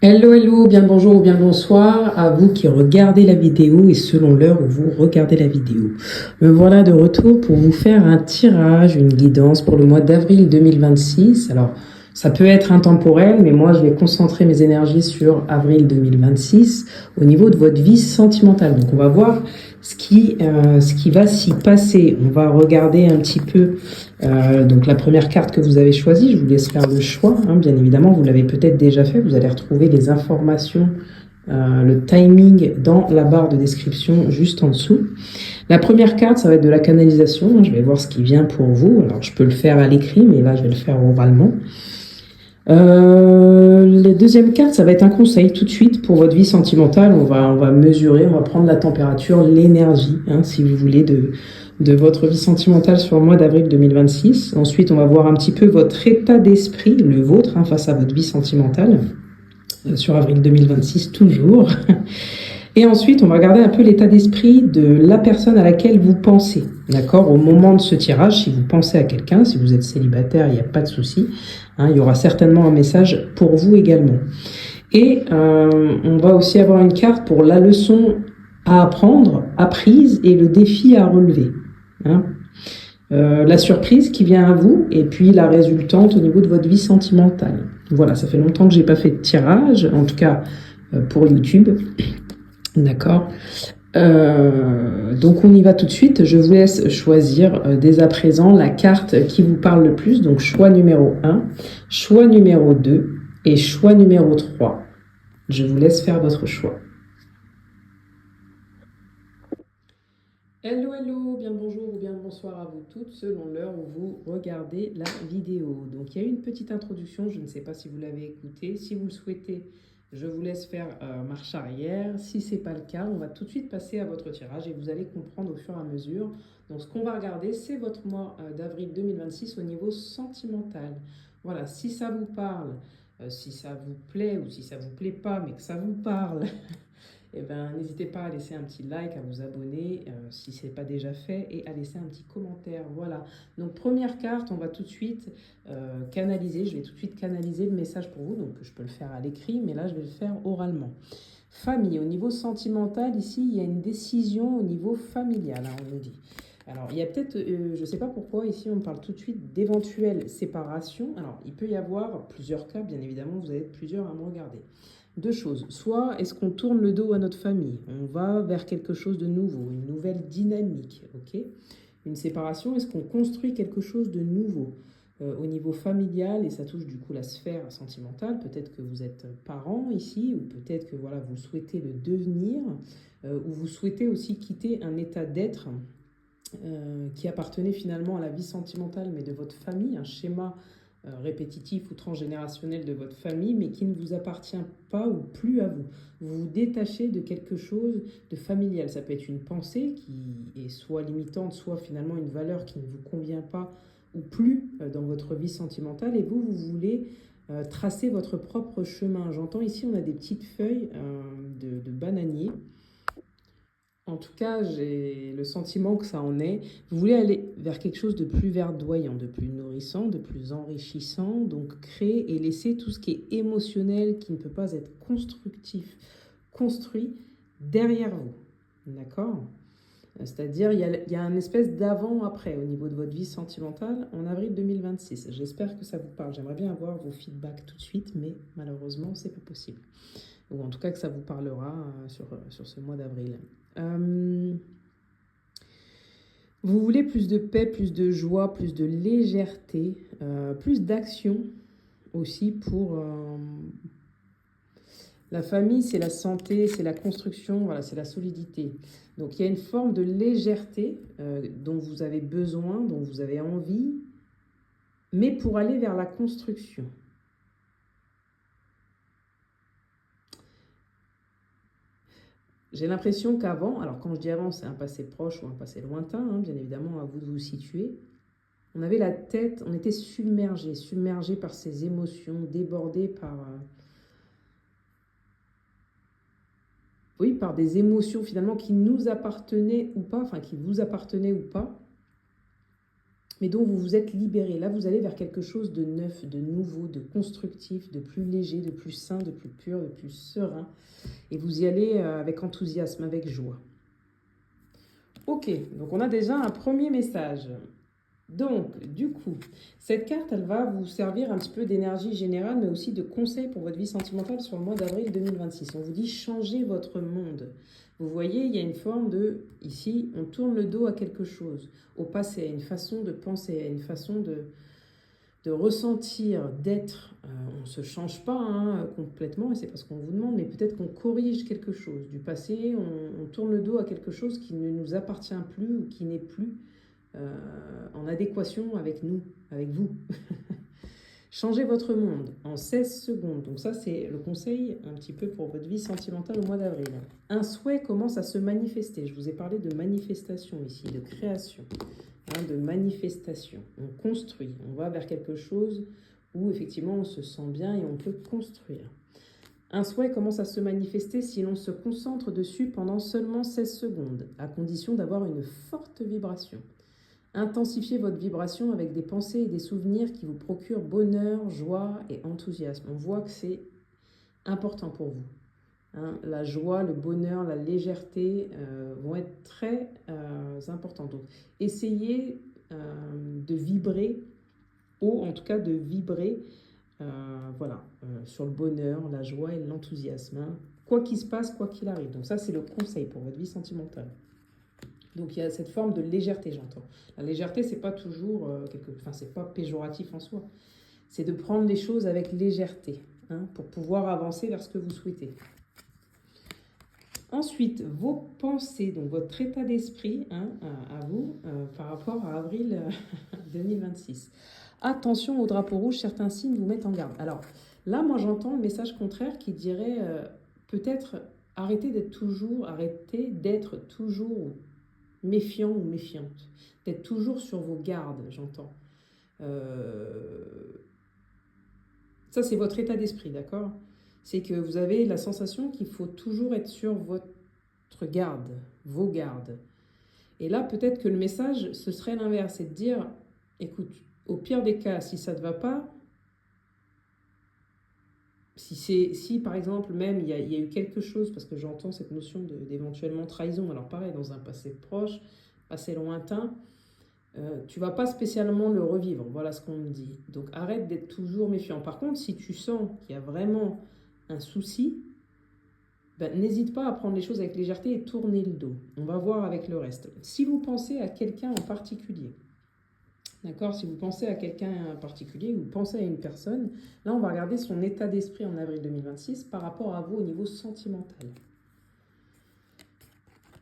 Hello, hello, bien le bonjour ou bien le bonsoir à vous qui regardez la vidéo et selon l'heure où vous regardez la vidéo. Me voilà de retour pour vous faire un tirage, une guidance pour le mois d'avril 2026. Alors, ça peut être intemporel, mais moi, je vais concentrer mes énergies sur avril 2026 au niveau de votre vie sentimentale. Donc, on va voir ce qui va s'y passer. On va regarder un petit peu donc la première carte que vous avez choisie. Je vous laisse faire le choix, hein, bien évidemment, vous l'avez peut-être déjà fait. Vous allez retrouver les informations, le timing dans la barre de description juste en dessous. La première carte, ça va être de la canalisation. Je vais voir ce qui vient pour vous. Alors, je peux le faire à l'écrit, mais là, je vais le faire oralement. La deuxième carte, ça va être un conseil tout de suite pour votre vie sentimentale. On va mesurer, on va prendre la température, l'énergie, hein, si vous voulez, de votre vie sentimentale sur le mois d'avril 2026. Ensuite, on va voir un petit peu votre état d'esprit, le vôtre, hein, face à votre vie sentimentale, sur avril 2026 toujours. Et ensuite, on va regarder un peu l'état d'esprit de la personne à laquelle vous pensez. D'accord? Au moment de ce tirage, si vous pensez à quelqu'un, si vous êtes célibataire, il n'y a pas de souci. Hein, il y aura certainement un message pour vous également. Et on va aussi avoir une carte pour la leçon à apprendre, apprise, et le défi à relever. Hein? La surprise qui vient à vous, et puis la résultante au niveau de votre vie sentimentale. Voilà, ça fait longtemps que j'ai pas fait de tirage, en tout cas pour YouTube. D'accord. Donc on y va tout de suite. Je vous laisse choisir dès à présent la carte qui vous parle le plus. Donc choix numéro 1, choix numéro 2 et choix numéro 3. Je vous laisse faire votre choix. Hello, hello, bien le bonjour ou bien le bonsoir à vous toutes, selon l'heure où vous regardez la vidéo. Donc il y a une petite introduction, je ne sais pas si vous l'avez écoutée. Si vous le souhaitez, je vous laisse faire marche arrière. Si ce n'est pas le cas, on va tout de suite passer à votre tirage et vous allez comprendre au fur et à mesure. Donc ce qu'on va regarder, c'est votre mois d'avril 2026 au niveau sentimental. Voilà, si ça vous parle, si ça vous plaît ou si ça vous plaît pas, mais que ça vous parle, eh ben, n'hésitez pas à laisser un petit like, à vous abonner si ce n'est pas déjà fait et à laisser un petit commentaire. Voilà. Donc première carte, on va tout de suite canaliser. Je vais tout de suite canaliser le message pour vous. Donc je peux le faire à l'écrit, mais là je vais le faire oralement. Famille, au niveau sentimental, ici il y a une décision au niveau familial, hein, on nous dit. Alors, il y a peut-être, je ne sais pas pourquoi, ici on parle tout de suite d'éventuelle séparation. Alors, il peut y avoir plusieurs cas, bien évidemment, vous allez être plusieurs à me regarder. Deux choses. Soit est-ce qu'on tourne le dos à notre famille, on va vers quelque chose de nouveau, une nouvelle dynamique, ok? Une séparation, est-ce qu'on construit quelque chose de nouveau au niveau familial et ça touche du coup la sphère sentimentale. Peut-être que vous êtes parent ici ou peut-être que voilà, vous souhaitez le devenir ou vous souhaitez aussi quitter un état d'être qui appartenait finalement à la vie sentimentale mais de votre famille, un schéma répétitif ou transgénérationnel de votre famille, mais qui ne vous appartient pas ou plus à vous. Vous vous détachez de quelque chose de familial. Ça peut être une pensée qui est soit limitante, soit finalement une valeur qui ne vous convient pas ou plus dans votre vie sentimentale, et vous voulez tracer votre propre chemin. J'entends ici, on a des petites feuilles de bananier. En tout cas, j'ai le sentiment que ça en est. Vous voulez aller vers quelque chose de plus verdoyant, de plus nourrissant, de plus enrichissant. Donc, créer et laisser tout ce qui est émotionnel, qui ne peut pas être constructif, construit derrière vous. D'accord? C'est-à-dire, il y a une espèce d'avant-après au niveau de votre vie sentimentale en avril 2026. J'espère que ça vous parle. J'aimerais bien avoir vos feedbacks tout de suite, mais malheureusement, c'est pas possible. Ou en tout cas que ça vous parlera sur ce mois d'avril. Vous voulez plus de paix, plus de joie, plus de légèreté, plus d'action aussi pour la famille, c'est la santé, c'est la construction, voilà, c'est la solidité. Donc il y a une forme de légèreté dont vous avez besoin, dont vous avez envie, mais pour aller vers la construction. J'ai l'impression qu'avant, alors quand je dis avant, c'est un passé proche ou un passé lointain, hein, bien évidemment, à vous de vous situer. On avait la tête, on était submergé par ces émotions, débordé par, oui, par des émotions finalement qui nous appartenaient ou pas, enfin qui vous appartenaient ou pas. mais dont vous vous êtes libéré. Là, vous allez vers quelque chose de neuf, de nouveau, de constructif, de plus léger, de plus sain, de plus pur, de plus serein. Et vous y allez avec enthousiasme, avec joie. Ok, donc on a déjà un premier message. Donc, du coup, cette carte, elle va vous servir un petit peu d'énergie générale, mais aussi de conseils pour votre vie sentimentale sur le mois d'avril 2026. On vous dit changez votre monde. Vous voyez, il y a une forme de, ici, on tourne le dos à quelque chose, au passé, à une façon de penser, à une façon de ressentir, d'être. On ne se change pas complètement, et c'est parce qu'on vous demande, mais peut-être qu'on corrige quelque chose du passé, on tourne le dos à quelque chose qui ne nous appartient plus ou qui n'est plus en adéquation avec nous, avec vous. Changez votre monde en 16 secondes. Donc ça, c'est le conseil un petit peu pour votre vie sentimentale au mois d'avril. Un souhait commence à se manifester. Je vous ai parlé de manifestation ici, de création, de manifestation. On construit, on va vers quelque chose où effectivement on se sent bien et on peut construire. Un souhait commence à se manifester si l'on se concentre dessus pendant seulement 16 secondes, à condition d'avoir une forte vibration. Intensifiez votre vibration avec des pensées et des souvenirs qui vous procurent bonheur, joie et enthousiasme. On voit que c'est important pour vous. La joie, le bonheur, la légèreté vont être très importantes. Donc, essayez de vibrer haut, en tout cas de vibrer sur le bonheur, la joie et l'enthousiasme. Quoi qu'il se passe, quoi qu'il arrive. Donc ça, c'est le conseil pour votre vie sentimentale. Donc il y a cette forme de légèreté, j'entends. La légèreté, c'est pas toujours c'est pas péjoratif en soi. C'est de prendre les choses avec légèreté pour pouvoir avancer vers ce que vous souhaitez. Ensuite, vos pensées, donc votre état d'esprit à vous par rapport à avril 2026. Attention au drapeau rouge, certains signes vous mettent en garde. Alors là, moi j'entends le message contraire qui dirait peut-être arrêtez d'être toujours méfiant ou méfiante, d'être toujours sur vos gardes, j'entends. Ça, c'est votre état d'esprit, d'accord? C'est que vous avez la sensation qu'il faut toujours être sur votre garde, vos gardes. Et là, peut-être que le message, ce serait l'inverse, c'est de dire, écoute, au pire des cas, si ça ne te va pas, si par exemple même il y a eu quelque chose, parce que j'entends cette notion d'éventuellement trahison, alors pareil, dans un passé proche, passé lointain, tu vas pas spécialement le revivre, voilà ce qu'on me dit. Donc arrête d'être toujours méfiant. Par contre, si tu sens qu'il y a vraiment un souci, n'hésite pas à prendre les choses avec légèreté et tourner le dos. On va voir avec le reste. Si vous pensez à quelqu'un en particulier, d'accord, si vous pensez à quelqu'un en particulier ou pensez à une personne, là on va regarder son état d'esprit en avril 2026 par rapport à vous au niveau sentimental.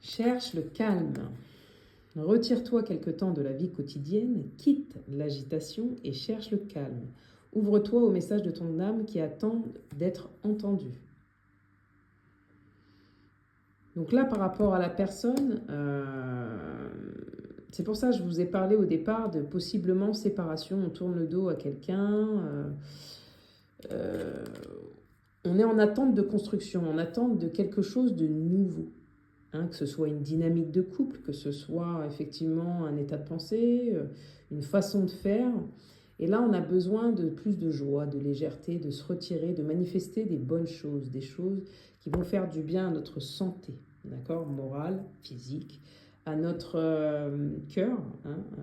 Cherche le calme. Retire-toi quelque temps de la vie quotidienne, quitte l'agitation et cherche le calme. Ouvre-toi au message de ton âme qui attend d'être entendu. Donc là, par rapport à la personne, c'est pour ça que je vous ai parlé au départ de possiblement séparation. On tourne le dos à quelqu'un. On est en attente de construction, en attente de quelque chose de nouveau. Que ce soit une dynamique de couple, que ce soit effectivement un état de pensée, une façon de faire. Et là, on a besoin de plus de joie, de légèreté, de se retirer, de manifester des bonnes choses, des choses qui vont faire du bien à notre santé, d'accord, morale, physique, à notre cœur,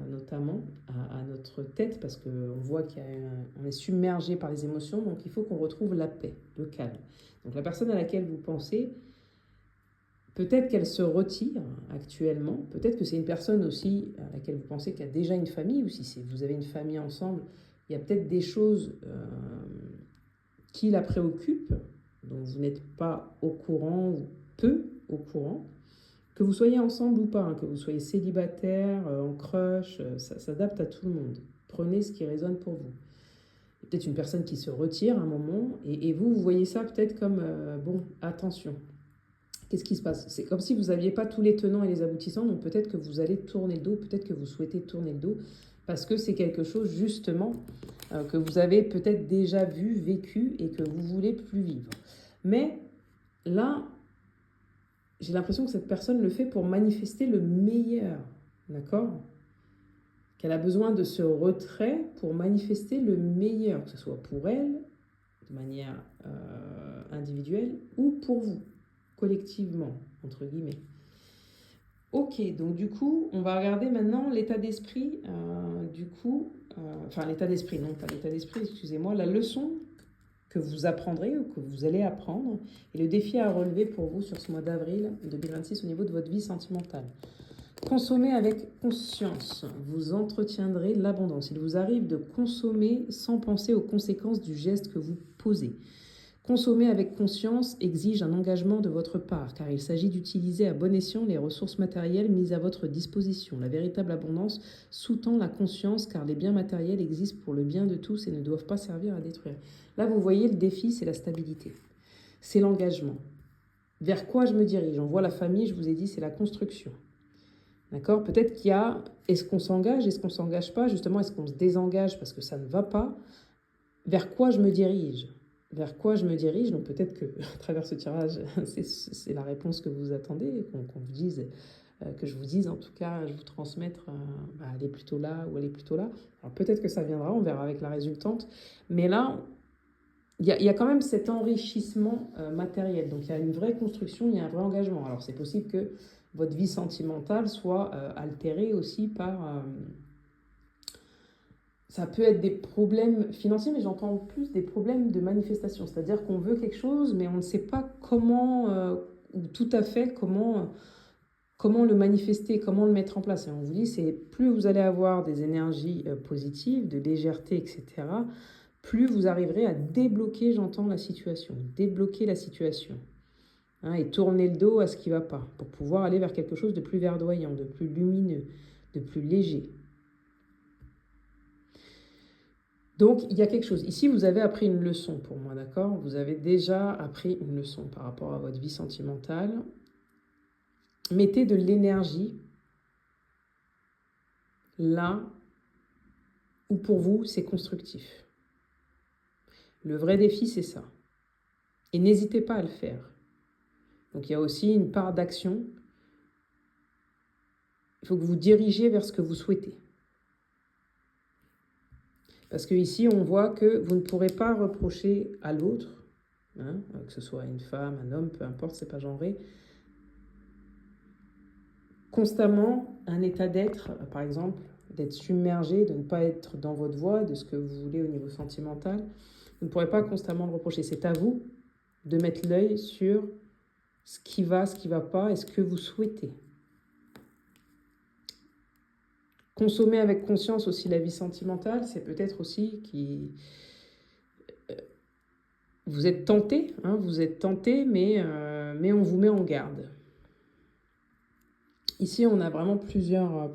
notamment, à notre tête, parce qu'on voit qu'on est submergé par les émotions, donc il faut qu'on retrouve la paix, le calme. Donc la personne à laquelle vous pensez, peut-être qu'elle se retire actuellement, peut-être que c'est une personne aussi à laquelle vous pensez qu'il y a déjà une famille, ou si vous avez une famille ensemble, il y a peut-être des choses qui la préoccupent, dont vous n'êtes pas au courant ou peu au courant, que vous soyez ensemble ou pas, que vous soyez célibataire, en crush, ça s'adapte à tout le monde. Prenez ce qui résonne pour vous. Peut-être une personne qui se retire à un moment, et vous voyez ça peut-être comme, attention. Qu'est-ce qui se passe? C'est comme si vous n'aviez pas tous les tenants et les aboutissants, donc peut-être que vous allez tourner le dos, peut-être que vous souhaitez tourner le dos, parce que c'est quelque chose justement que vous avez peut-être déjà vu, vécu, et que vous voulez plus vivre. Mais là, j'ai l'impression que cette personne le fait pour manifester le meilleur, d'accord? qu'elle a besoin de ce retrait pour manifester le meilleur, que ce soit pour elle, de manière individuelle, ou pour vous, collectivement, entre guillemets. Ok, donc du coup, on va regarder maintenant l'état d'esprit, enfin l'état d'esprit, non pas l'état d'esprit, excusez-moi, la leçon que vous apprendrez ou que vous allez apprendre et le défi à relever pour vous sur ce mois d'avril 2026 au niveau de votre vie sentimentale. Consommez avec conscience, vous entretiendrez l'abondance. Il vous arrive de consommer sans penser aux conséquences du geste que vous posez. Consommer avec conscience exige un engagement de votre part, car il s'agit d'utiliser à bon escient les ressources matérielles mises à votre disposition. La véritable abondance sous-tend la conscience, car les biens matériels existent pour le bien de tous et ne doivent pas servir à détruire. Là, vous voyez, le défi, c'est la stabilité. C'est l'engagement. Vers quoi je me dirige? On voit la famille, je vous ai dit, c'est la construction. D'accord? Peut-être qu'il y a, est-ce qu'on s'engage, est-ce qu'on ne s'engage pas? Justement, est-ce qu'on se désengage parce que ça ne va pas? Vers quoi je me dirige? Vers quoi je me dirige? Donc peut-être que à travers ce tirage, c'est la réponse que vous attendez, qu'on vous dise, que je vous dise, en tout cas, je vous transmettre, elle est plutôt là ou elle est plutôt là. Alors peut-être que ça viendra, on verra avec la résultante. Mais là, il y a quand même cet enrichissement matériel. Donc il y a une vraie construction, il y a un vrai engagement. Alors c'est possible que votre vie sentimentale soit altérée aussi par... ça peut être des problèmes financiers, mais j'entends plus des problèmes de manifestation. C'est-à-dire qu'on veut quelque chose, mais on ne sait pas comment, ou tout à fait comment le manifester, comment le mettre en place. Et on vous dit, c'est plus vous allez avoir des énergies positives, de légèreté, etc., plus vous arriverez à débloquer, j'entends, la situation. Débloquer la situation. Hein, et tourner le dos à ce qui ne va pas, pour pouvoir aller vers quelque chose de plus verdoyant, de plus lumineux, de plus léger. Donc, il y a quelque chose. Ici, vous avez appris une leçon pour moi, d'accord? Vous avez déjà appris une leçon par rapport à votre vie sentimentale. Mettez de l'énergie là où pour vous, c'est constructif. Le vrai défi, c'est ça. Et n'hésitez pas à le faire. Donc, il y a aussi une part d'action. Il faut que vous dirigiez vers ce que vous souhaitez. Parce qu'ici, on voit que vous ne pourrez pas reprocher à l'autre, hein, que ce soit une femme, un homme, peu importe, c'est pas genré, constamment un état d'être, par exemple, d'être submergé, de ne pas être dans votre voie, de ce que vous voulez au niveau sentimental. Vous ne pourrez pas constamment le reprocher. C'est à vous de mettre l'œil sur ce qui va pas et ce que vous souhaitez. Consommer avec conscience aussi la vie sentimentale, c'est peut-être aussi vous êtes tenté, hein, mais on vous met en garde. Ici, on a vraiment plusieurs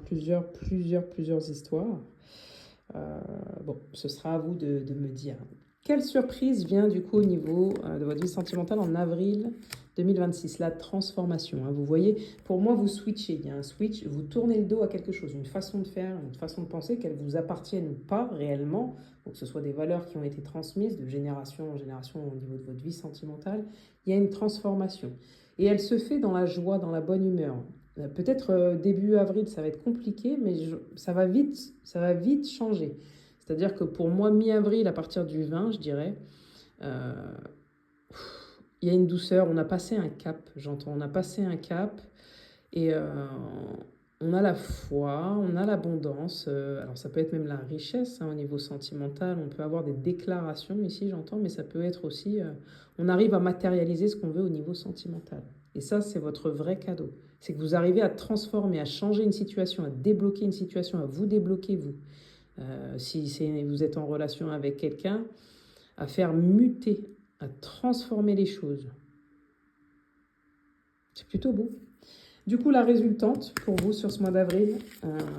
histoires. Bon, ce sera à vous de me dire. Quelle surprise vient du coup au niveau de votre vie sentimentale en avril 2026? La transformation. Hein. Vous voyez, pour moi, vous switchez. Il y a un switch, vous tournez le dos à quelque chose, une façon de faire, une façon de penser, qu'elle vous appartienne ou pas réellement, ou que ce soit des valeurs qui ont été transmises de génération en génération au niveau de votre vie sentimentale. Il y a une transformation. Et elle se fait dans la joie, dans la bonne humeur. Peut-être début avril, ça va être compliqué, mais ça va vite changer. C'est-à-dire que pour moi, mi-avril, à partir du 20, je dirais, il y a une douceur. On a passé un cap, j'entends. On a passé un cap et on a la foi, on a l'abondance. Alors ça peut être même la richesse hein, au niveau sentimental. On peut avoir des déclarations ici, j'entends, mais ça peut être aussi... on arrive à matérialiser ce qu'on veut au niveau sentimental. Et ça, c'est votre vrai cadeau. C'est que vous arrivez à transformer, à changer une situation, à débloquer une situation, à vous débloquer, vous. Si vous êtes en relation avec quelqu'un, à faire muter, à transformer les choses. C'est plutôt beau. Du coup, la résultante pour vous sur ce mois d'avril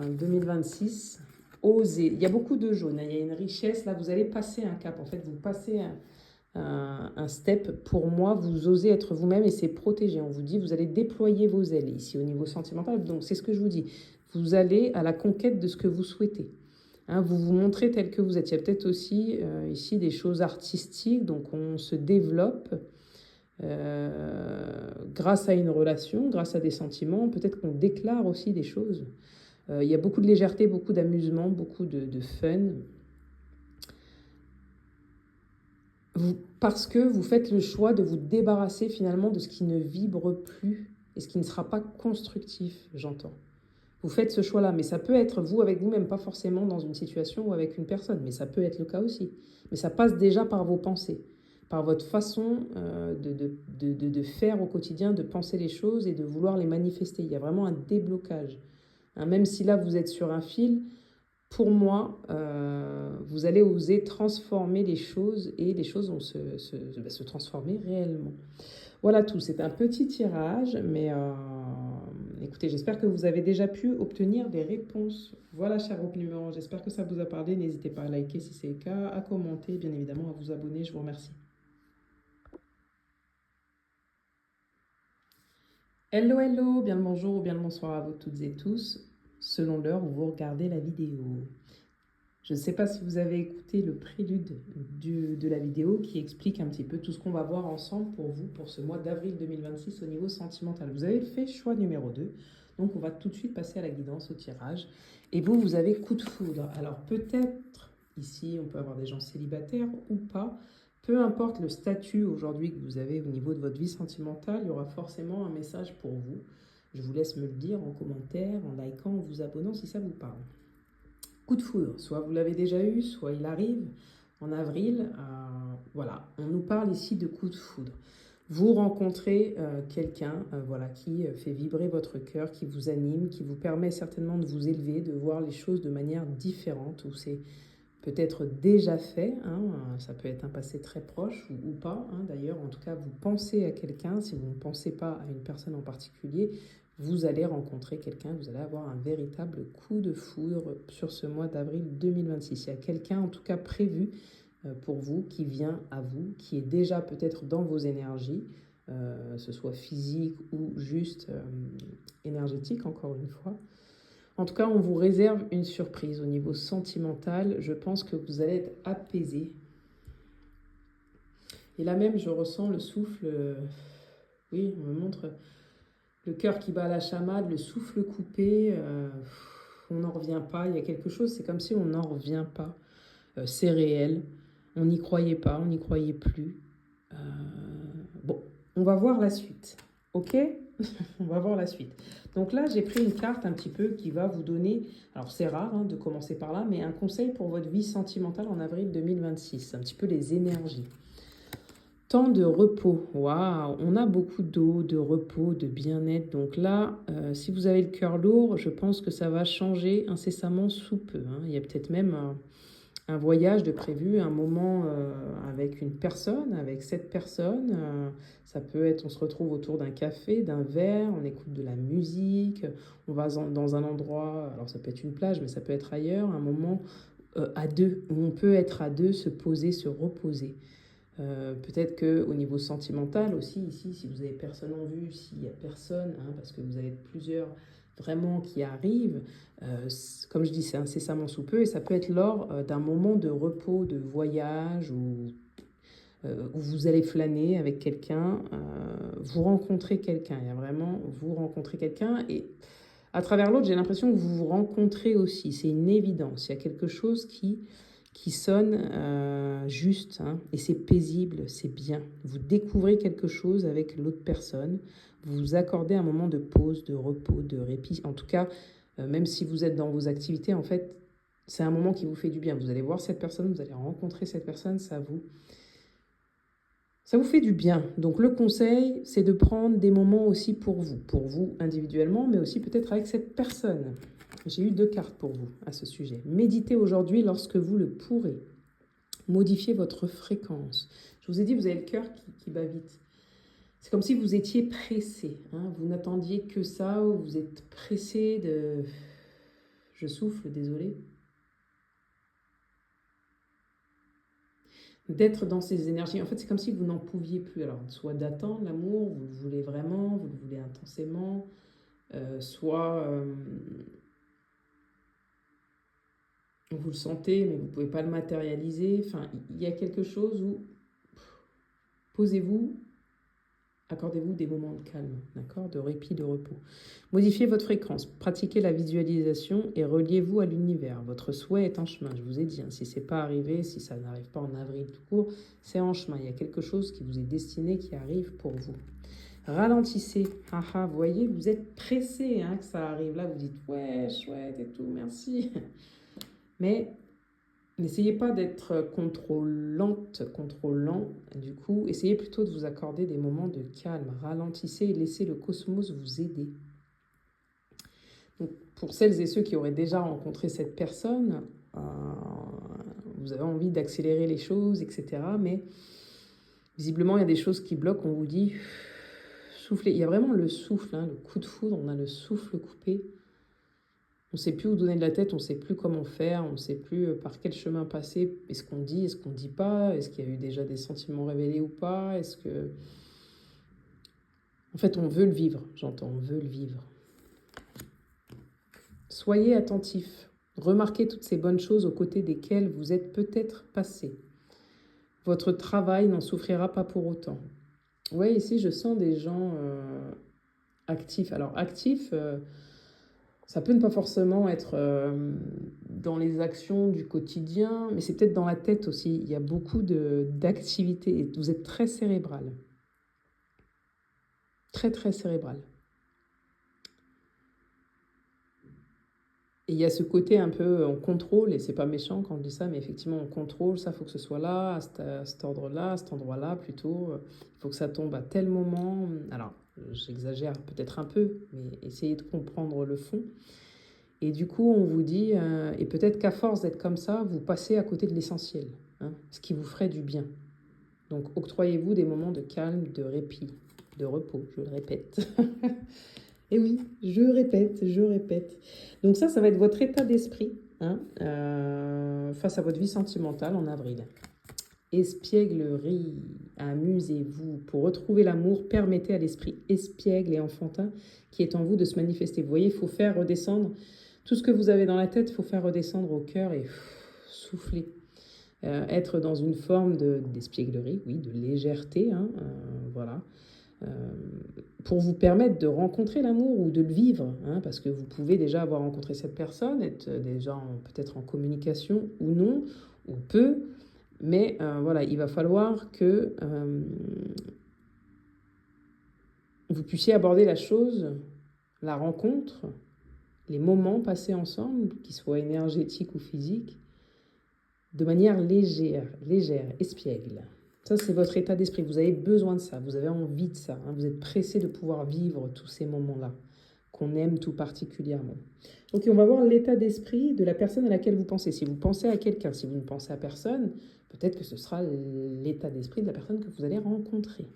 2026, osez. Il y a beaucoup de jaune, il y a une richesse. Là, vous allez passer un cap. En fait, vous passez un step. Pour moi, vous osez être vous-même et c'est protégé. On vous dit, vous allez déployer vos ailes ici au niveau sentimental. Donc, c'est ce que je vous dis. Vous allez à la conquête de ce que vous souhaitez. Hein, vous vous montrez tel que vous êtes. Il y a peut-être aussi ici des choses artistiques. Donc, on se développe grâce à une relation, grâce à des sentiments. Peut-être qu'on déclare aussi des choses. Il y a beaucoup de légèreté, beaucoup d'amusement, beaucoup de fun. Parce que vous faites le choix de vous débarrasser finalement de ce qui ne vibre plus et ce qui ne sera pas constructif, j'entends. Vous faites ce choix-là, mais ça peut être vous avec vous-même, pas forcément dans une situation ou avec une personne, mais ça peut être le cas aussi. Mais ça passe déjà par vos pensées, par votre façon de faire au quotidien, de penser les choses et de vouloir les manifester. Il y a vraiment un déblocage. Hein, même si là, vous êtes sur un fil, pour moi, vous allez oser transformer les choses et les choses vont se transformer réellement. Voilà tout, c'est un petit tirage, mais écoutez, j'espère que vous avez déjà pu obtenir des réponses. Voilà, cher groupe numéro 1, j'espère que ça vous a parlé. N'hésitez pas à liker si c'est le cas, à commenter, bien évidemment, à vous abonner. Je vous remercie. Hello, hello, bien le bonjour ou bien le bonsoir à vous toutes et tous, selon l'heure où vous regardez la vidéo. Je ne sais pas si vous avez écouté le prélude de la vidéo qui explique un petit peu tout ce qu'on va voir ensemble pour vous pour ce mois d'avril 2026 au niveau sentimental. Vous avez fait choix numéro 2, donc on va tout de suite passer à la guidance, au tirage. Et vous, vous avez coup de foudre. Alors peut-être, ici, on peut avoir des gens célibataires ou pas. Peu importe le statut aujourd'hui que vous avez au niveau de votre vie sentimentale, il y aura forcément un message pour vous. Je vous laisse me le dire en commentaire, en likant, en vous abonnant si ça vous parle. Coup de foudre, soit vous l'avez déjà eu, soit il arrive en avril. Voilà, on nous parle ici de coup de foudre. Vous rencontrez quelqu'un voilà, qui fait vibrer votre cœur, qui vous anime, qui vous permet certainement de vous élever, de voir les choses de manière différente, où c'est peut-être déjà fait, hein, ça peut être un passé très proche ou pas. Hein, d'ailleurs, en tout cas, vous pensez à quelqu'un, si vous ne pensez pas à une personne en particulier, vous allez rencontrer quelqu'un, vous allez avoir un véritable coup de foudre sur ce mois d'avril 2026. Il y a quelqu'un en tout cas prévu pour vous, qui vient à vous, qui est déjà peut-être dans vos énergies, ce soit physique ou juste énergétique, encore une fois. En tout cas, on vous réserve une surprise au niveau sentimental. Je pense que vous allez être apaisé. Et là même, je ressens le souffle. Oui, on me montre le cœur qui bat à la chamade, le souffle coupé. On n'en revient pas. Il y a quelque chose, c'est comme si on n'en revient pas. C'est réel. On n'y croyait pas, on n'y croyait plus. Bon, on va voir la suite. Ok? On va voir la suite. Donc là, j'ai pris une carte un petit peu qui va vous donner, alors c'est rare hein, de commencer par là, mais un conseil pour votre vie sentimentale en avril 2026. Un petit peu les énergies. Temps de repos. Waouh, on a beaucoup d'eau, de repos, de bien-être. Donc là, si vous avez le cœur lourd, je pense que ça va changer incessamment sous peu. Hein. Il y a peut-être même un voyage de prévu, un moment avec une personne, avec cette personne. Ça peut être, on se retrouve autour d'un café, d'un verre, on écoute de la musique, on va dans un endroit, alors ça peut être une plage, mais ça peut être ailleurs, un moment à deux, où on peut être à deux, se poser, se reposer. Peut-être qu'au niveau sentimental aussi, ici, si vous avez personne en vue, s'il n'y a personne, hein, parce que vous avez plusieurs vraiment qui arrivent, comme je dis, c'est incessamment sous peu, et ça peut être lors d'un moment de repos, de voyage, où vous allez flâner avec quelqu'un, vous rencontrez quelqu'un, il y a vraiment, vous rencontrez quelqu'un, et à travers l'autre, j'ai l'impression que vous vous rencontrez aussi, c'est une évidence, il y a quelque chose qui sonne juste, hein, et c'est paisible, c'est bien. Vous découvrez quelque chose avec l'autre personne, vous vous accordez un moment de pause, de repos, de répit. En tout cas, même si vous êtes dans vos activités, en fait, c'est un moment qui vous fait du bien. Vous allez voir cette personne, vous allez rencontrer cette personne, ça vous fait du bien. Donc le conseil, c'est de prendre des moments aussi pour vous individuellement, mais aussi peut-être avec cette personne. J'ai eu 2 cartes pour vous à ce sujet. Méditez aujourd'hui lorsque vous le pourrez. Modifiez votre fréquence. Je vous ai dit, vous avez le cœur qui bat vite. C'est comme si vous étiez pressé. Hein, vous n'attendiez que ça, ou vous êtes pressé de... Je souffle, désolé. D'être dans ces énergies. En fait, c'est comme si vous n'en pouviez plus. Alors, soit d'attendre l'amour, vous le voulez vraiment, vous le voulez intensément, soit vous le sentez, mais vous ne pouvez pas le matérialiser. Enfin, il y a quelque chose où posez-vous, Accordez-vous des moments de calme, d'accord, de répit, de repos. Modifiez votre fréquence, pratiquez la visualisation et reliez-vous à l'univers. Votre souhait est en chemin, je vous ai dit. Hein, si ce n'est pas arrivé, si ça n'arrive pas en avril tout court, c'est en chemin. Il y a quelque chose qui vous est destiné, qui arrive pour vous. Ralentissez. Vous voyez, vous êtes pressé hein, que ça arrive. Là, vous dites, ouais, chouette et tout, merci. Mais n'essayez pas d'être contrôlant. Du coup, essayez plutôt de vous accorder des moments de calme. Ralentissez et laissez le cosmos vous aider. Donc, pour celles et ceux qui auraient déjà rencontré cette personne, vous avez envie d'accélérer les choses, etc. Mais visiblement, il y a des choses qui bloquent. On vous dit, soufflez. Il y a vraiment le souffle, hein, le coup de foudre. On a le souffle coupé. On ne sait plus où donner de la tête, on ne sait plus comment faire, on ne sait plus par quel chemin passer. Est-ce qu'on dit, est-ce qu'on ne dit pas? Est-ce qu'il y a eu déjà des sentiments révélés ou pas? Est-ce que... En fait, on veut le vivre, j'entends, on veut le vivre. Soyez attentifs. Remarquez toutes ces bonnes choses aux côtés desquelles vous êtes peut-être passé. Votre travail n'en souffrira pas pour autant. Oui, ici, je sens des gens actifs. Alors, actifs... ça peut ne pas forcément être dans les actions du quotidien, mais c'est peut-être dans la tête aussi. Il y a beaucoup d'activités. Vous êtes très cérébral. Très, très cérébral. Et il y a ce côté un peu, on contrôle, et c'est pas méchant quand on dit ça, mais effectivement, on contrôle, ça, il faut que ce soit là, à cet ordre-là, à cet endroit-là plutôt. Il faut que ça tombe à tel moment. Alors, j'exagère peut-être un peu, mais essayez de comprendre le fond. Et du coup, on vous dit, et peut-être qu'à force d'être comme ça, vous passez à côté de l'essentiel, hein, ce qui vous ferait du bien. Donc, octroyez-vous des moments de calme, de répit, de repos, je le répète. Et oui, je répète. Donc ça va être votre état d'esprit hein, face à votre vie sentimentale en avril. Espièglerie, amusez-vous. Pour retrouver l'amour, permettez à l'esprit espiègle et enfantin qui est en vous de se manifester. Vous voyez, il faut faire redescendre tout ce que vous avez dans la tête, il faut faire redescendre au cœur et souffler. Être dans une forme d'espièglerie, oui, de légèreté, hein, voilà. Pour vous permettre de rencontrer l'amour ou de le vivre, hein, parce que vous pouvez déjà avoir rencontré cette personne, être déjà peut-être en communication ou non, ou peu, mais voilà, il va falloir que vous puissiez aborder la chose, la rencontre, les moments passés ensemble, qu'ils soient énergétiques ou physiques, de manière légère, espiègle. Ça, c'est votre état d'esprit. Vous avez besoin de ça, vous avez envie de ça. Hein. Vous êtes pressé de pouvoir vivre tous ces moments-là, qu'on aime tout particulièrement. Ok, on va voir l'état d'esprit de la personne à laquelle vous pensez. Si vous pensez à quelqu'un, si vous ne pensez à personne, peut-être que ce sera l'état d'esprit de la personne que vous allez rencontrer.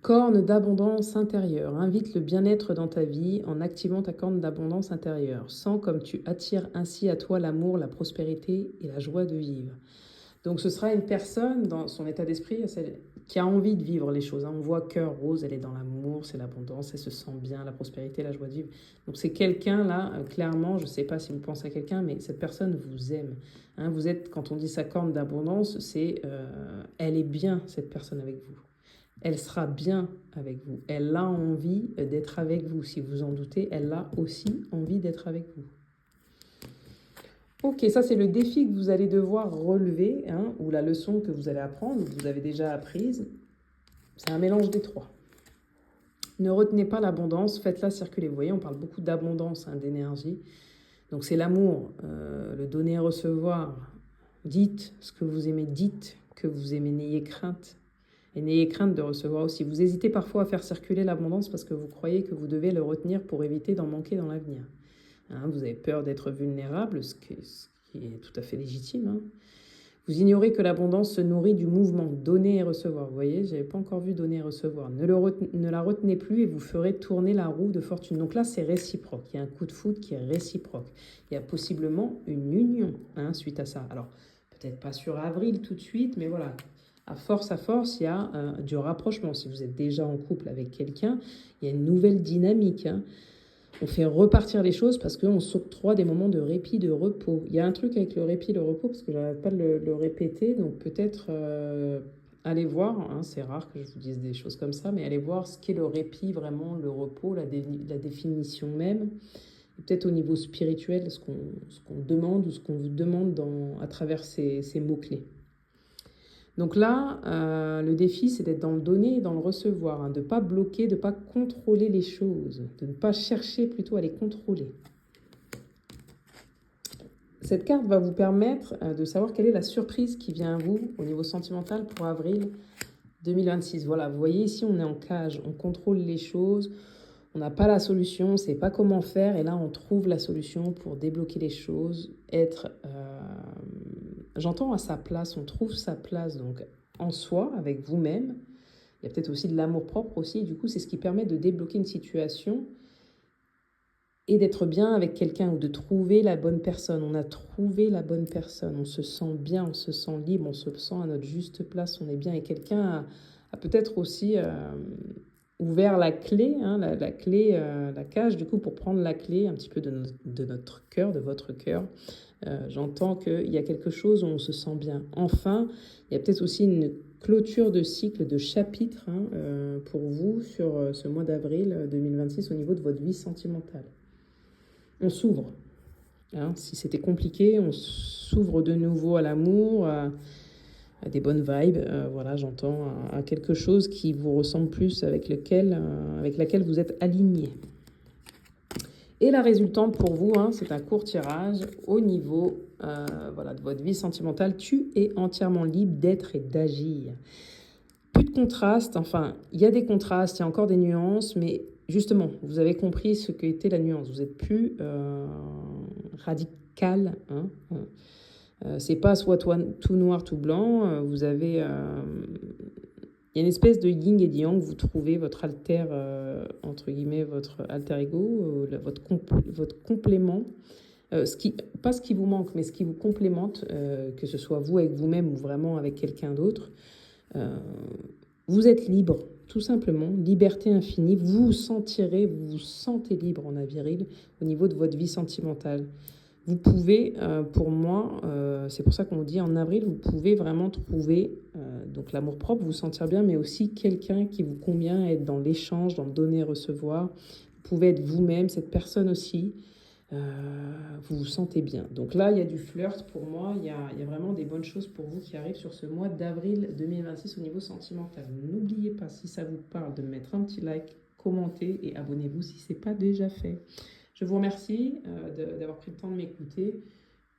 Corne d'abondance intérieure. Invite le bien-être dans ta vie en activant ta corne d'abondance intérieure. Sens comme tu attires ainsi à toi l'amour, la prospérité et la joie de vivre. Donc ce sera une personne dans son état d'esprit qui a envie de vivre les choses. On voit cœur rose, elle est dans l'amour, c'est l'abondance, elle se sent bien, la prospérité, la joie de vivre. Donc c'est quelqu'un là, clairement, je ne sais pas si vous pensez à quelqu'un, mais cette personne vous aime. Hein, vous êtes, quand on dit sa corne d'abondance, c'est elle est bien, cette personne avec vous. Elle sera bien avec vous. Elle a envie d'être avec vous. Si vous en doutez, elle a aussi envie d'être avec vous. Ok, ça c'est le défi que vous allez devoir relever, hein, ou la leçon que vous allez apprendre, ou que vous avez déjà apprise. C'est un mélange des trois. Ne retenez pas l'abondance, faites-la circuler. Vous voyez, on parle beaucoup d'abondance, hein, d'énergie. Donc c'est l'amour, le donner et recevoir. Dites ce que vous aimez, dites que vous aimez, n'ayez crainte. Et n'ayez crainte de recevoir aussi. Vous hésitez parfois à faire circuler l'abondance parce que vous croyez que vous devez le retenir pour éviter d'en manquer dans l'avenir. Hein, vous avez peur d'être vulnérable, ce qui est tout à fait légitime. Hein. Vous ignorez que l'abondance se nourrit du mouvement donner et recevoir. Vous voyez, je n'avais pas encore vu donner et recevoir. Ne la retenez plus et vous ferez tourner la roue de fortune. Donc là, c'est réciproque. Il y a un coup de foudre qui est réciproque. Il y a possiblement une union hein, suite à ça. Alors, peut-être pas sur avril tout de suite, mais voilà. À force, il y a du rapprochement. Si vous êtes déjà en couple avec quelqu'un, il y a une nouvelle dynamique. Hein. On fait repartir les choses parce qu'on s'octroie des moments de répit, de repos. Il y a un truc avec le répit, le repos, parce que je n'arrête pas de le répéter. Donc peut-être allez voir, hein, c'est rare que je vous dise des choses comme ça, mais allez voir ce qu'est le répit, vraiment le repos, la définition même, et peut-être au niveau spirituel, ce qu'on demande ou ce qu'on vous demande à travers ces mots-clés. Donc là, le défi, c'est d'être dans le donner et dans le recevoir, hein, de ne pas bloquer, de ne pas contrôler les choses, de ne pas chercher plutôt à les contrôler. Cette carte va vous permettre de savoir quelle est la surprise qui vient à vous au niveau sentimental pour avril 2026. Voilà, vous voyez ici, on est en cage, on contrôle les choses, on n'a pas la solution, on ne sait pas comment faire, et là, on trouve la solution pour débloquer les choses, être, j'entends à sa place, on trouve sa place donc en soi, avec vous-même. Il y a peut-être aussi de l'amour-propre aussi, et du coup, c'est ce qui permet de débloquer une situation et d'être bien avec quelqu'un ou de trouver la bonne personne. On a trouvé la bonne personne, on se sent bien, on se sent libre, on se sent à notre juste place, on est bien. Et quelqu'un a peut-être aussi ouvert la clé, hein, la clé, la cage, du coup, pour prendre la clé un petit peu de notre cœur, de votre cœur. J'entends qu'il y a quelque chose où on se sent bien. Enfin, il y a peut-être aussi une clôture de cycle, de chapitre pour vous sur ce mois d'avril 2026 au niveau de votre vie sentimentale. On s'ouvre. Hein, si c'était compliqué, on s'ouvre de nouveau à l'amour, à des bonnes vibes. Voilà, j'entends à quelque chose qui vous ressemble plus, avec laquelle vous êtes aligné. Et la résultante pour vous, hein, c'est un court tirage au niveau voilà, de votre vie sentimentale. Tu es entièrement libre d'être et d'agir. Plus de contraste, enfin, il y a des contrastes, il y a encore des nuances, mais justement, vous avez compris ce qu'était la nuance. Vous n'êtes plus radical. Hein, c'est pas soit tout noir, tout blanc. Vous avez... il y a une espèce de yin et de yang. Vous trouvez votre alter, entre guillemets, votre alter ego, votre complément. Pas ce qui vous manque, mais ce qui vous complémente, que ce soit vous avec vous-même ou vraiment avec quelqu'un d'autre. Vous êtes libre, tout simplement, liberté infinie. Vous vous sentez libre en avril au niveau de votre vie sentimentale. Vous pouvez, pour moi, c'est pour ça qu'on dit en avril, vous pouvez vraiment trouver donc l'amour-propre, vous sentir bien, mais aussi quelqu'un qui vous convient, être dans l'échange, dans le donner et recevoir. Vous pouvez être vous-même, cette personne aussi. Vous vous sentez bien. Donc là, il y a du flirt pour moi. Il y a vraiment des bonnes choses pour vous qui arrivent sur ce mois d'avril 2026 au niveau sentimental. N'oubliez pas, si ça vous parle, de mettre un petit like, commenter et abonnez-vous si ce n'est pas déjà fait. Je vous remercie d'avoir pris le temps de m'écouter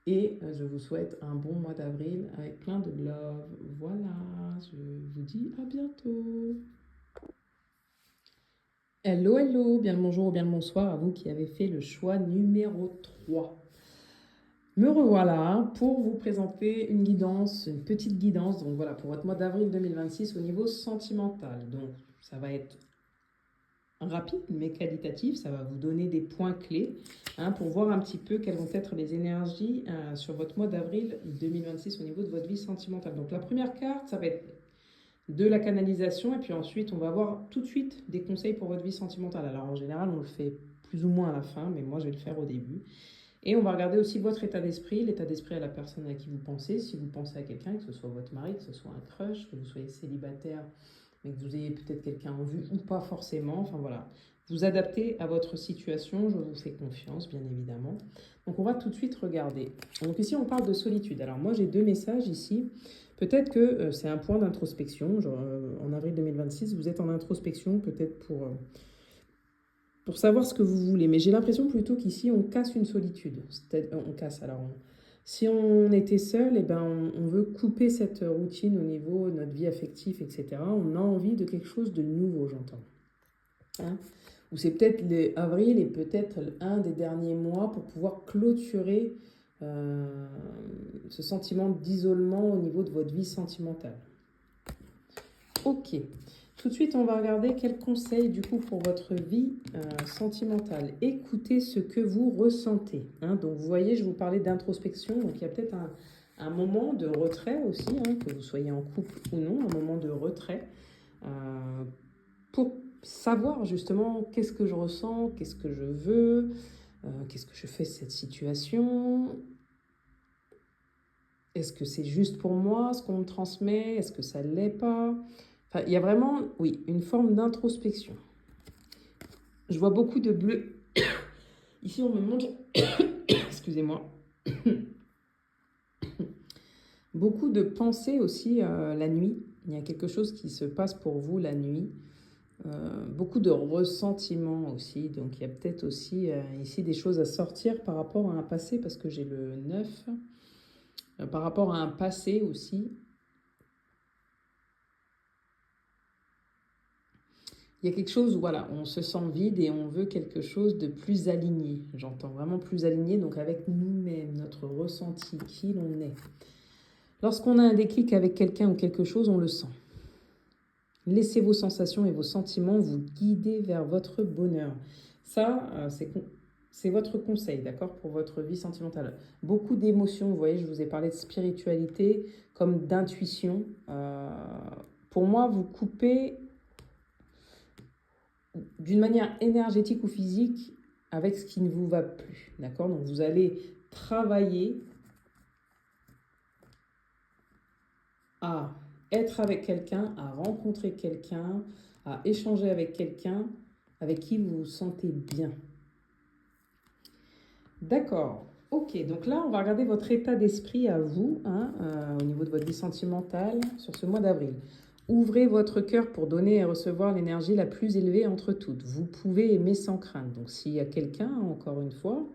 et je vous souhaite un bon mois d'avril avec plein de love. Voilà, je vous dis à bientôt. Hello, hello, bien le bonjour ou bien le bonsoir à vous qui avez fait le choix numéro 3. Me revoilà pour vous présenter une guidance, une petite guidance, donc voilà, pour votre mois d'avril 2026 au niveau sentimental. Donc ça va être rapide mais qualitatif, ça va vous donner des points clés pour voir un petit peu quelles vont être les énergies sur votre mois d'avril 2026 au niveau de votre vie sentimentale. Donc la première carte, ça va être de la canalisation et puis ensuite on va avoir tout de suite des conseils pour votre vie sentimentale. Alors en général on le fait plus ou moins à la fin, mais moi je vais le faire au début. Et on va regarder aussi votre état d'esprit, l'état d'esprit à la personne à qui vous pensez. Si vous pensez à quelqu'un, que ce soit votre mari, que ce soit un crush, que vous soyez célibataire, mais que vous ayez peut-être quelqu'un en vue ou pas forcément. Enfin voilà, vous adaptez à votre situation, je vous fais confiance bien évidemment. Donc on va tout de suite regarder. Donc ici on parle de solitude. Alors moi j'ai deux messages ici. Peut-être que c'est un point d'introspection. En avril 2026, vous êtes en introspection peut-être pour savoir ce que vous voulez. Mais j'ai l'impression plutôt qu'ici, on casse une solitude. On casse. Alors, si on était seul, eh ben, on veut couper cette routine au niveau de notre vie affective, etc. On a envie de quelque chose de nouveau, j'entends. Hein, ou c'est peut-être avril et peut-être un des derniers mois pour pouvoir clôturer ce sentiment d'isolement au niveau de votre vie sentimentale. Ok. Tout de suite, on va regarder quels conseils du coup pour votre vie sentimentale. Écoutez ce que vous ressentez. Hein. Donc vous voyez, je vous parlais d'introspection. Donc il y a peut-être un moment de retrait aussi, que vous soyez en couple ou non, un moment de retrait pour savoir justement qu'est-ce que je ressens, qu'est-ce que je veux, qu'est-ce que je fais de cette situation. est-ce que c'est juste pour moi ce qu'on me transmet? Est-ce que ça ne l'est pas? Enfin, il y a vraiment, oui, une forme d'introspection. Je vois beaucoup de bleu. Ici, on me montre, excusez-moi, beaucoup de pensées aussi la nuit. Il y a quelque chose qui se passe pour vous la nuit. Beaucoup de ressentiments aussi. Donc, il y a peut-être aussi ici des choses à sortir par rapport à un passé, parce que j'ai le 9. Par rapport à un passé aussi. Il y a quelque chose où voilà, on se sent vide et on veut quelque chose de plus aligné. J'entends vraiment plus aligné, donc avec nous-mêmes, notre ressenti, qui l'on est. Lorsqu'on a un déclic avec quelqu'un ou quelque chose, on le sent. Laissez vos sensations et vos sentiments vous guider vers votre bonheur. Ça, c'est votre conseil, d'accord, pour votre vie sentimentale. Beaucoup d'émotions, vous voyez, je vous ai parlé de spiritualité, comme d'intuition. Pour moi, vous coupez d'une manière énergétique ou physique avec ce qui ne vous va plus, d'accord? Donc vous allez travailler à être avec quelqu'un, à rencontrer quelqu'un, à échanger avec quelqu'un avec qui vous vous sentez bien. D'accord. Ok, donc là, on va regarder votre état d'esprit à vous, au niveau de votre vie sentimentale sur ce mois d'avril. Ouvrez votre cœur pour donner et recevoir l'énergie la plus élevée entre toutes. Vous pouvez aimer sans crainte. Donc s'il y a quelqu'un, encore une fois,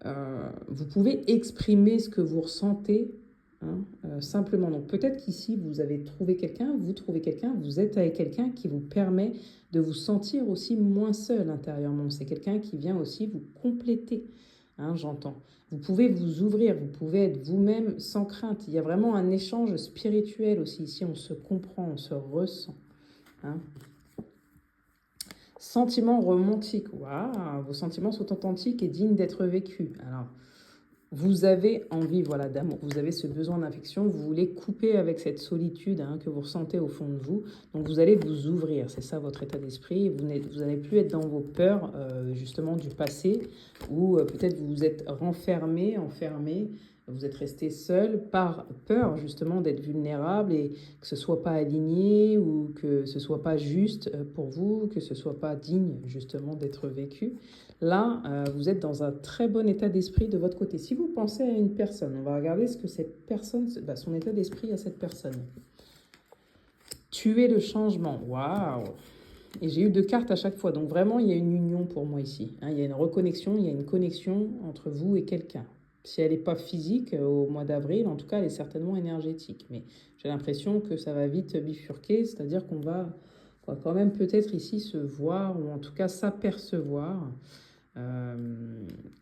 vous pouvez exprimer ce que vous ressentez simplement. Donc peut-être qu'ici, vous avez trouvé quelqu'un, vous trouvez quelqu'un, vous êtes avec quelqu'un qui vous permet de vous sentir aussi moins seul intérieurement. C'est quelqu'un qui vient aussi vous compléter. J'entends. Vous pouvez vous ouvrir, vous pouvez être vous-même sans crainte. Il y a vraiment un échange spirituel aussi. Ici, on se comprend, on se ressent. Sentiments romantiques. Waouh, vos sentiments sont authentiques et dignes d'être vécus. Alors, vous avez envie d'amour, vous avez ce besoin d'affection, vous voulez couper avec cette solitude que vous ressentez au fond de vous. Donc vous allez vous ouvrir, c'est ça votre état d'esprit. Vous n'allez plus être dans vos peurs justement du passé, ou peut-être vous vous êtes enfermé, vous êtes resté seul par peur justement d'être vulnérable et que ce soit pas aligné ou que ce soit pas juste pour vous, que ce soit pas digne justement d'être vécu. Là, vous êtes dans un très bon état d'esprit de votre côté. Si vous pensez à une personne, on va regarder ce que cette personne, son état d'esprit à cette personne. Tuer le changement. Waouh! Et j'ai eu 2 cartes à chaque fois. Donc vraiment, il y a une union pour moi ici. Il y a une reconnexion, il y a une connexion entre vous et quelqu'un. Si elle n'est pas physique au mois d'avril, en tout cas, elle est certainement énergétique. Mais j'ai l'impression que ça va vite bifurquer, c'est-à-dire qu'on va quand même peut-être ici se voir, ou en tout cas s'apercevoir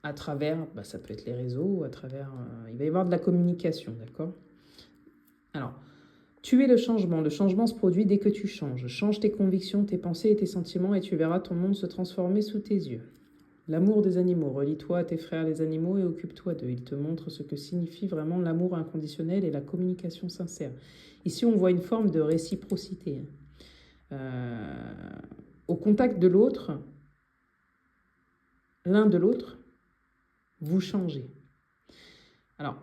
à travers, ça peut être les réseaux, à travers, il va y avoir de la communication, d'accord? Alors, tuer le changement se produit dès que tu changes. Change tes convictions, tes pensées et tes sentiments et tu verras ton monde se transformer sous tes yeux. L'amour des animaux, relie-toi à tes frères les animaux et occupe-toi d'eux. Ils te montrent ce que signifie vraiment l'amour inconditionnel et la communication sincère. Ici, on voit une forme de réciprocité. Au contact de l'autre, l'un de l'autre, vous changez. Alors,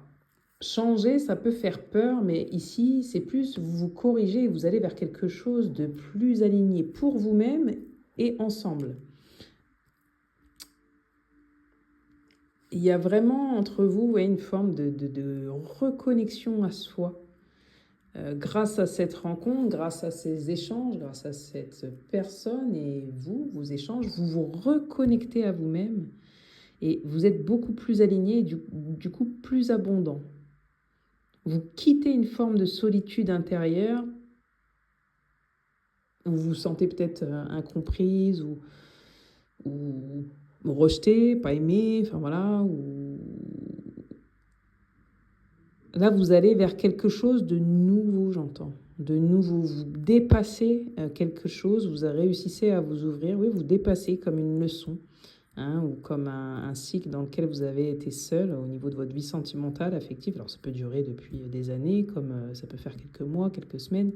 changer, ça peut faire peur, mais ici, c'est plus vous vous corrigez et vous allez vers quelque chose de plus aligné pour vous-même et ensemble. Il y a vraiment entre vous une forme de reconnexion à soi. Grâce à cette rencontre, grâce à ces échanges, grâce à cette personne et vos échanges, vous vous reconnectez à vous-même et vous êtes beaucoup plus aligné et du coup plus abondant. Vous quittez une forme de solitude intérieure où vous vous sentez peut-être incomprise ou rejetée, pas aimée, Là, vous allez vers quelque chose de nouveau, j'entends. De nouveau, vous dépassez quelque chose, vous réussissez à vous ouvrir, oui, vous dépassez comme une leçon, ou comme un cycle dans lequel vous avez été seul au niveau de votre vie sentimentale, affective. Alors, ça peut durer depuis des années, comme ça peut faire quelques mois, quelques semaines,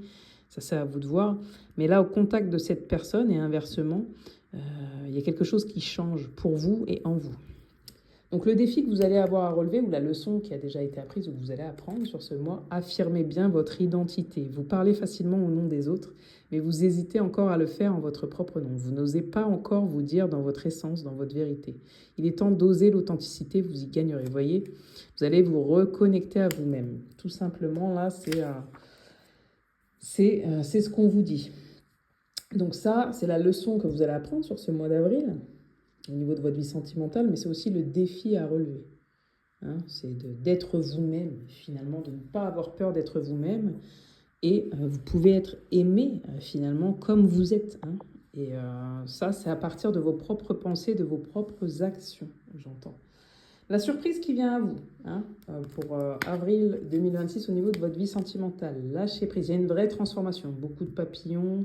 ça c'est à vous de voir. Mais là, au contact de cette personne et inversement, il y a quelque chose qui change pour vous et en vous. Donc le défi que vous allez avoir à relever, ou la leçon qui a déjà été apprise, ou que vous allez apprendre sur ce mois, affirmez bien votre identité. Vous parlez facilement au nom des autres, mais vous hésitez encore à le faire en votre propre nom. Vous n'osez pas encore vous dire dans votre essence, dans votre vérité. Il est temps d'oser l'authenticité, vous y gagnerez. Vous voyez, vous allez vous reconnecter à vous-même. Tout simplement, là, c'est ce qu'on vous dit. Donc ça, c'est la leçon que vous allez apprendre sur ce mois d'avril, au niveau de votre vie sentimentale, mais c'est aussi le défi à relever. Hein, c'est d'être vous-même, finalement, de ne pas avoir peur d'être vous-même. Et vous pouvez être aimé, finalement, comme vous êtes. Hein. Et ça, c'est à partir de vos propres pensées, de vos propres actions, j'entends. La surprise qui vient à vous, hein, pour avril 2026, au niveau de votre vie sentimentale, lâchez prise. Il y a une vraie transformation, beaucoup de papillons,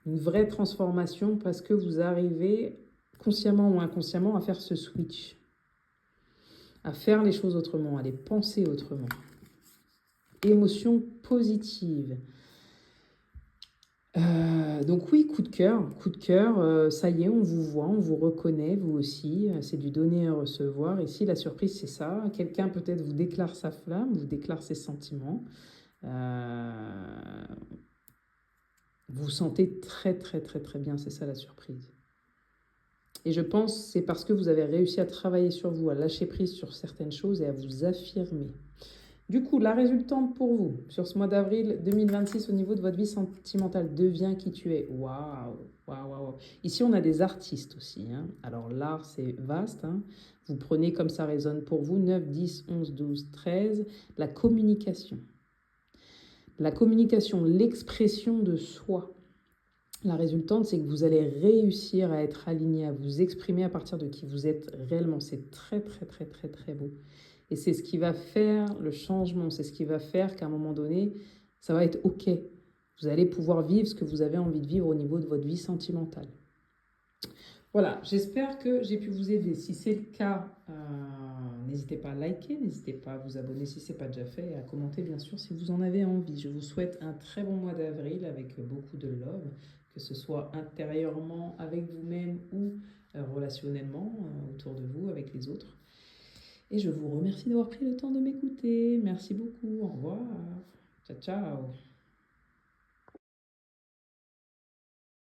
une vraie transformation parce que vous arrivez, consciemment ou inconsciemment, à faire ce switch. À faire les choses autrement, à les penser autrement. Émotion positive. Donc oui, coup de cœur, ça y est, on vous voit, on vous reconnaît, vous aussi, c'est du donner et recevoir. Ici, la surprise, c'est ça. Quelqu'un peut-être vous déclare sa flamme, vous déclare ses sentiments. Vous vous sentez très, très, très, très bien, c'est ça la surprise. Et je pense que c'est parce que vous avez réussi à travailler sur vous, à lâcher prise sur certaines choses et à vous affirmer. Du coup, la résultante pour vous, sur ce mois d'avril 2026, au niveau de votre vie sentimentale, deviens qui tu es. Waouh, waouh, waouh. Ici, on a des artistes aussi. Hein. Alors, l'art, c'est vaste. Hein. Vous prenez comme ça résonne pour vous, 9, 10, 11, 12, 13. La communication. La communication, l'expression de soi. La résultante, c'est que vous allez réussir à être aligné, à vous exprimer à partir de qui vous êtes réellement. C'est très, très, très, très, très beau. Et c'est ce qui va faire le changement. C'est ce qui va faire qu'à un moment donné, ça va être OK. Vous allez pouvoir vivre ce que vous avez envie de vivre au niveau de votre vie sentimentale. Voilà, j'espère que j'ai pu vous aider. Si c'est le cas, n'hésitez pas à liker, n'hésitez pas à vous abonner si ce n'est pas déjà fait et à commenter bien sûr si vous en avez envie. Je vous souhaite un très bon mois d'avril avec beaucoup de love, que ce soit intérieurement avec vous-même ou relationnellement autour de vous avec les autres. Et je vous remercie d'avoir pris le temps de m'écouter. Merci beaucoup. Au revoir. Ciao, ciao.